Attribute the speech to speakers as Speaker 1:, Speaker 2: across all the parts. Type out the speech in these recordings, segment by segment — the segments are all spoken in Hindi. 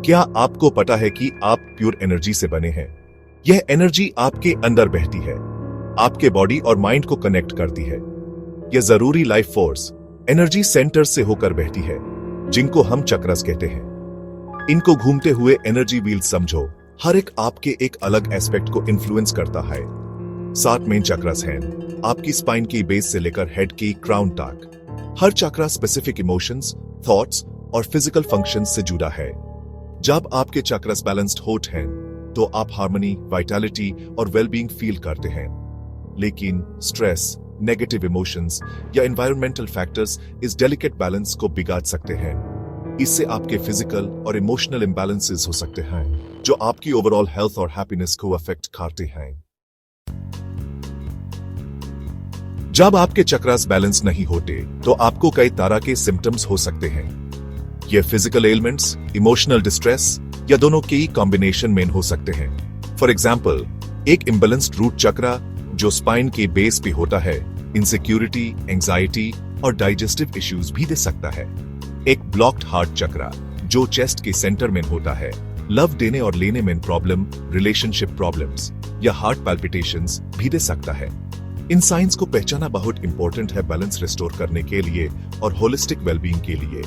Speaker 1: क्या आपको पता है कि आप प्योर एनर्जी से बने हैं? यह एनर्जी आपके अंदर बहती है, आपके बॉडी और माइंड को कनेक्ट करती है। यह जरूरी लाइफ फोर्स एनर्जी सेंटर से होकर बहती है, जिनको हम चक्रस कहते हैं। इनको घूमते हुए एनर्जी व्हील समझो। हर एक आपके एक अलग एस्पेक्ट को इन्फ्लुएंस करता है। 7 मेन चक्रस हैं, आपकी स्पाइन की बेस से लेकर हेड की क्राउन तक। हर चक्रा स्पेसिफिक इमोशंस, थॉट्स और फिजिकल फंक्शंस से जुड़ा है। जब आपके चक्रस बैलेंस्ड होते हैं, तो आप हार्मनी, वाइटैलिटी और वेलबींग फील करते हैं। लेकिन स्ट्रेस, नेगेटिव इमोशंस या एनवायरमेंटल फैक्टर्स इस डेलिकेट बैलेंस को बिगाड़ सकते हैं। इससे आपके फिजिकल और इमोशनल इम्बैलेंसेस हो सकते हैं, जो आपकी ओवरऑल हेल्थ और हैप्पीनेस को अफेक्ट करते हैं। जब आपके चक्रस बैलेंस नहीं होते, तो आपको कई तरह के सिम्टम्स हो सकते हैं। ये फिजिकल एलिमेंट्स, इमोशनल डिस्ट्रेस या दोनों के कॉम्बिनेशन में हो सकते हैं। फॉर एग्जाम्पल, एक इम्बैलेंस्ड रूट चक्रा जो स्पाइन के बेस पे होता है, इनसिक्योरिटी, एंजाइटी और डाइजेस्टिव इश्यूज भी दे सकता है। एक ब्लॉक्ड हार्ट चक्रा जो चेस्ट के सेंटर में होता है, लव देने और लेने में प्रॉब्लम, रिलेशनशिप प्रॉब्लम्स या हार्ट पैल्पिटेशंस भी दे सकता है। इन साइंस को पहचाना बहुत इंपॉर्टेंट है बैलेंस रिस्टोर करने के लिए और होलिस्टिक वेलबींग के लिए।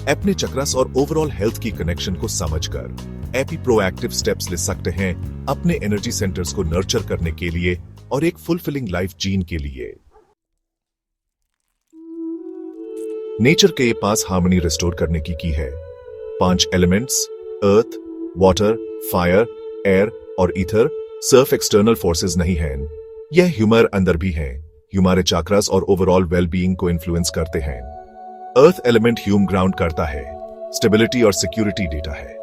Speaker 1: अपने चक्रस और ओवरऑल हेल्थ की कनेक्शन को समझकर एपी प्रोएक्टिव स्टेप्स ले सकते हैं अपने एनर्जी सेंटर्स को नर्चर करने के लिए और एक फुलफिलिंग लाइफ जीने के लिए। नेचर के पास हार्मनी रिस्टोर करने की है। 5 elements earth, water, fire, air और ईथर सिर्फ एक्सटर्नल फोर्सेस नहीं हैं, यह ह्यूमर अंदर भी हैं। हमारे चक्रस और ओवरऑल वेलबीइंग को इन्फ्लुएंस करते हैं। अर्थ एलिमेंट ह्यूम ग्राउंड करता है, स्टेबिलिटी और सिक्योरिटी देता है।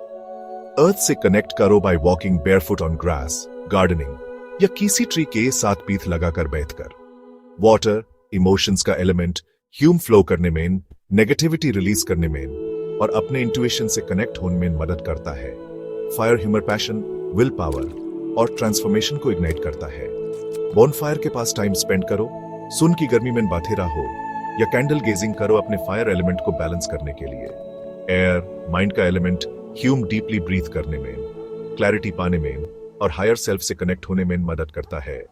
Speaker 1: अर्थ से कनेक्ट करो by walking barefoot on grass, gardening या किसी ट्री के साथ पीठ लगाकर बैठकर। वाटर इमोशंस का एलिमेंट ह्यूम फ्लो करने में, नेगेटिविटी रिलीज करने में और अपने इंट्यूशन से कनेक्ट होने में मदद करता है। Fire humour passion, will power और ट्रांसफॉर्मेशन को इग्नाइट करता है। बॉनफायर के पास टाइम स्पेंड करो, सुन की गर्मी में बाथे रहो या कैंडल गेजिंग करो अपने फायर एलिमेंट को बैलेंस करने के लिए। एयर माइंड का एलिमेंट ह्यूम डीपली ब्रीथ करने में, क्लैरिटी पाने में और हायर सेल्फ से कनेक्ट होने में मदद करता है।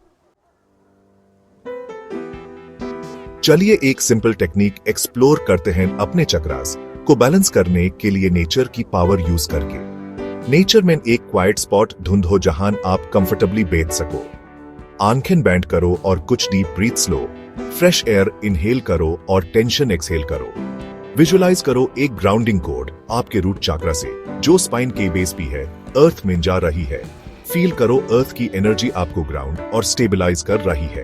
Speaker 1: चलिए एक सिंपल टेक्निक एक्सप्लोर करते हैं अपने चक्रास को बैलेंस करने के लिए नेचर की पावर यूज करके। नेचर में एक क्वाइट स्पॉट ढूंढो जहां आप कंफर्टेबली बैठ सको। आंखें बैंड करो और कुछ डीप ब्रीथ्स लो। फ्रेश एयर इनहेल करो और टेंशन एक्सहेल करो। विजुअलाइज करो एक ग्राउंडिंग कोड आपके रूट चक्रा से, जो स्पाइन के बेस भी है, अर्थ में जा रही है। फील करो अर्थ की एनर्जी आपको ग्राउंड और स्टेबलाइज कर रही है।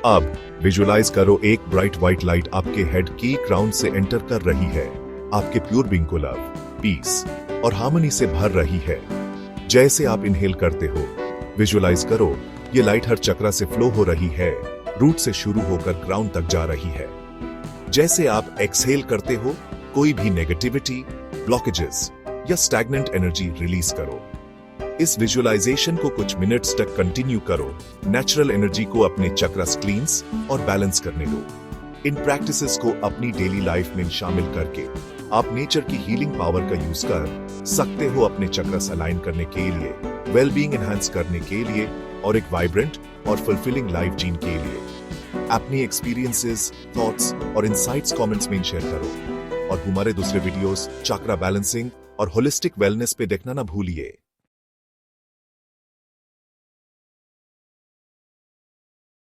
Speaker 1: अब विजुअलाइज करो एक ब्राइट व्हाइट लाइट आपके हेड की क्राउन से एंटर कर रही है, आपके प्योर बीइंग को लव, पीस और हार्मनी से भर रही है। जैसे आप इनहेल करते हो, विजुअलाइज करो ये लाइट हर चक्रा से फ्लो हो रही है, रूट से शुरू होकर ग्राउंड तक जा रही है। जैसे आप एक्सहेल करते हो, कोई भी नेगेटिविटी, ब्लॉकेजेस या स्टैग्नेंट एनर्जी रिलीज करो। इस विजुअलाइजेशन को कुछ मिनट्स तक कंटिन्यू करो। नेचुरल एनर्जी को अपने चक्रस क्लींस और बैलेंस करने दो। इन प्रैक्टिसेस को अपनी डेली लाइफ में शामिल करके आप नेचर की हीलिंग पावर का यूज कर सकते हो अपने चक्रस अलाइन करने के लिए, वेलबींग एनहांस करने के लिए और एक वाइब्रेंट और फुलफिलिंग लाइफ जीने के लिए। अपनी एक्सपीरियंसेस, थॉट्स और इनसाइट्स कमेंट्स में शेयर करो और हमारे दूसरे वीडियोस चक्रा बैलेंसिंग और होलिस्टिक वेलनेस पे देखना ना भूलिए।